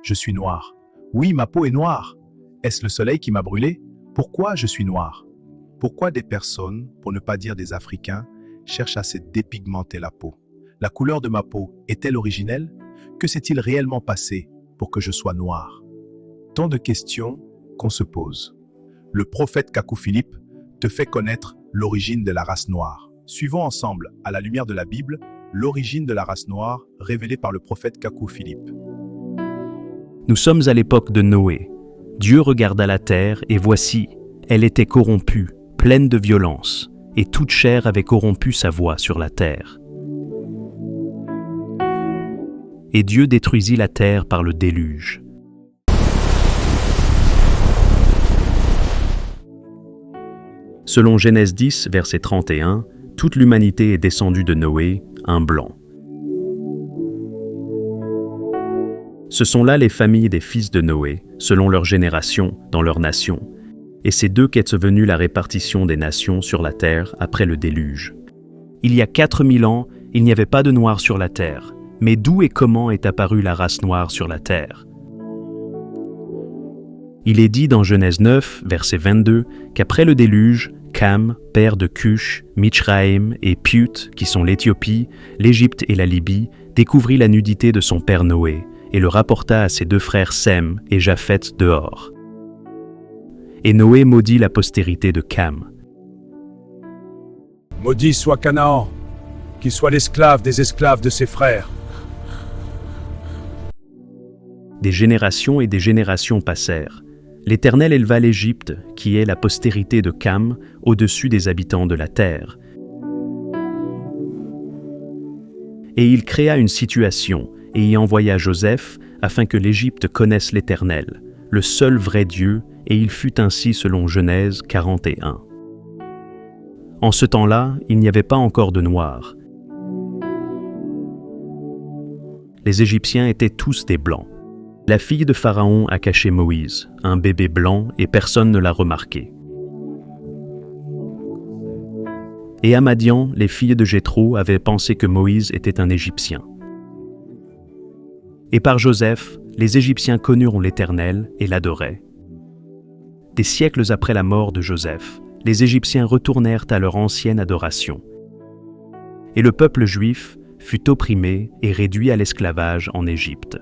Je suis noir. Oui, ma peau est noire. Est-ce le soleil qui m'a brûlé? Pourquoi je suis noir? Pourquoi des personnes, pour ne pas dire des Africains, cherchent à se dépigmenter la peau? La couleur de ma peau est-elle originelle? Que s'est-il réellement passé pour que je sois noir? Tant de questions qu'on se pose. Le prophète Kakou Philippe te fait connaître l'origine de la race noire. Suivons ensemble, à la lumière de la Bible, l'origine de la race noire révélée par le prophète Kakou Philippe. Nous sommes à l'époque de Noé. Dieu regarda la terre et voici, elle était corrompue, pleine de violence, et toute chair avait corrompu sa voie sur la terre. Et Dieu détruisit la terre par le déluge. Selon Genèse 10, verset 31, toute l'humanité est descendue de Noé, un blanc. Ce sont là les familles des fils de Noé, selon leur génération, dans leur nation. Et c'est d'eux qu'est venue la répartition des nations sur la terre après le déluge. Il y a 4000 ans, il n'y avait pas de noir sur la terre. Mais d'où et comment est apparue la race noire sur la terre? Il est dit dans Genèse 9, verset 22, qu'après le déluge, Cam, père de Cush, Mitzraïm et Put, qui sont l'Éthiopie, l'Égypte et la Libye, découvrit la nudité de son père Noé et le rapporta à ses deux frères Sem et Japheth dehors. Et Noé maudit la postérité de Cam. Maudit soit Canaan, qu'il soit l'esclave des esclaves de ses frères. Des générations et des générations passèrent. L'Éternel éleva l'Égypte, qui est la postérité de Cam, au-dessus des habitants de la terre. Et il créa une situation, et y envoya Joseph, afin que l'Égypte connaisse l'Éternel, le seul vrai Dieu, et il fut ainsi selon Genèse 41. En ce temps-là, il n'y avait pas encore de Noirs. Les Égyptiens étaient tous des Blancs. La fille de Pharaon a caché Moïse, un bébé blanc, et personne ne l'a remarqué. Et à Madian, les filles de Jéthro avaient pensé que Moïse était un Égyptien. Et par Joseph, les Égyptiens connurent l'Éternel et l'adoraient. Des siècles après la mort de Joseph, les Égyptiens retournèrent à leur ancienne adoration. Et le peuple juif fut opprimé et réduit à l'esclavage en Égypte.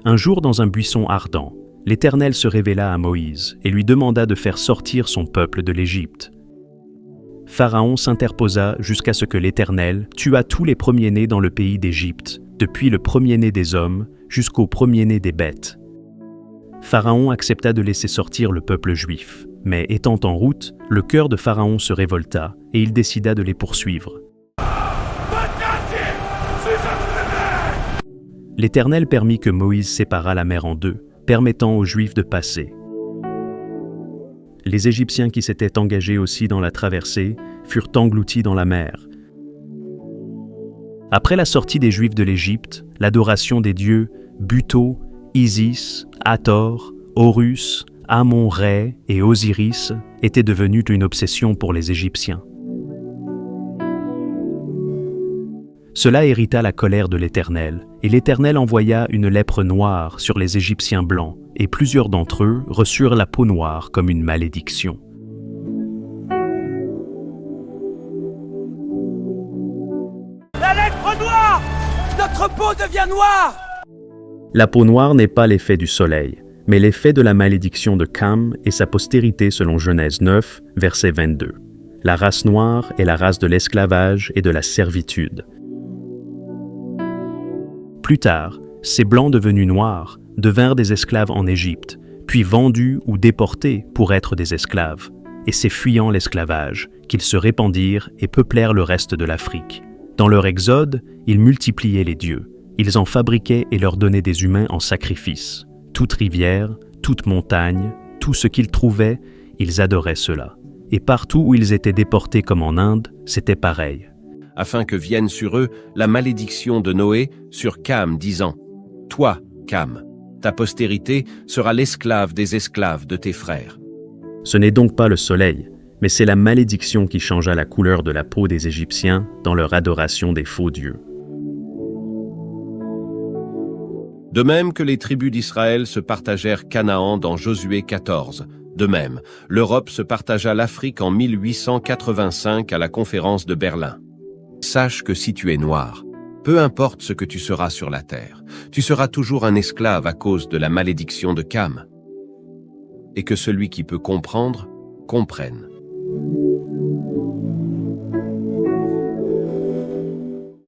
Un jour, dans un buisson ardent, l'Éternel se révéla à Moïse et lui demanda de faire sortir son peuple de l'Égypte. Pharaon s'interposa jusqu'à ce que l'Éternel tuât tous les premiers-nés dans le pays d'Égypte, depuis le premier-né des hommes jusqu'au premier-né des bêtes. Pharaon accepta de laisser sortir le peuple juif, mais étant en route, le cœur de Pharaon se révolta et il décida de les poursuivre. L'Éternel permit que Moïse séparât la mer en deux, permettant aux Juifs de passer. Les Égyptiens qui s'étaient engagés aussi dans la traversée furent engloutis dans la mer. Après la sortie des Juifs de l'Égypte, l'adoration des dieux Buto, Isis, Hathor, Horus, Amon-Ré et Osiris était devenue une obsession pour les Égyptiens. Cela hérita la colère de l'Éternel, et l'Éternel envoya une lèpre noire sur les Égyptiens blancs, et plusieurs d'entre eux reçurent la peau noire comme une malédiction. La lèpre noire! Notre peau devient noire! La peau noire n'est pas l'effet du soleil, mais l'effet de la malédiction de Cam et sa postérité selon Genèse 9, verset 22. La race noire est la race de l'esclavage et de la servitude. Plus tard, ces Blancs devenus noirs devinrent des esclaves en Égypte, puis vendus ou déportés pour être des esclaves. Et c'est fuyant l'esclavage qu'ils se répandirent et peuplèrent le reste de l'Afrique. Dans leur exode, ils multipliaient les dieux. Ils en fabriquaient et leur donnaient des humains en sacrifice. Toute rivière, toute montagne, tout ce qu'ils trouvaient, ils adoraient cela. Et partout où ils étaient déportés comme en Inde, c'était pareil. Afin que vienne sur eux la malédiction de Noé sur Cam, disant « Toi, Cam, ta postérité sera l'esclave des esclaves de tes frères. » Ce n'est donc pas le soleil, mais c'est la malédiction qui changea la couleur de la peau des Égyptiens dans leur adoration des faux dieux. De même que les tribus d'Israël se partagèrent Canaan dans Josué 14. De même, l'Europe se partagea l'Afrique en 1885 à la conférence de Berlin. Sache que si tu es noir, peu importe ce que tu seras sur la terre, tu seras toujours un esclave à cause de la malédiction de Cam. Et que celui qui peut comprendre, comprenne.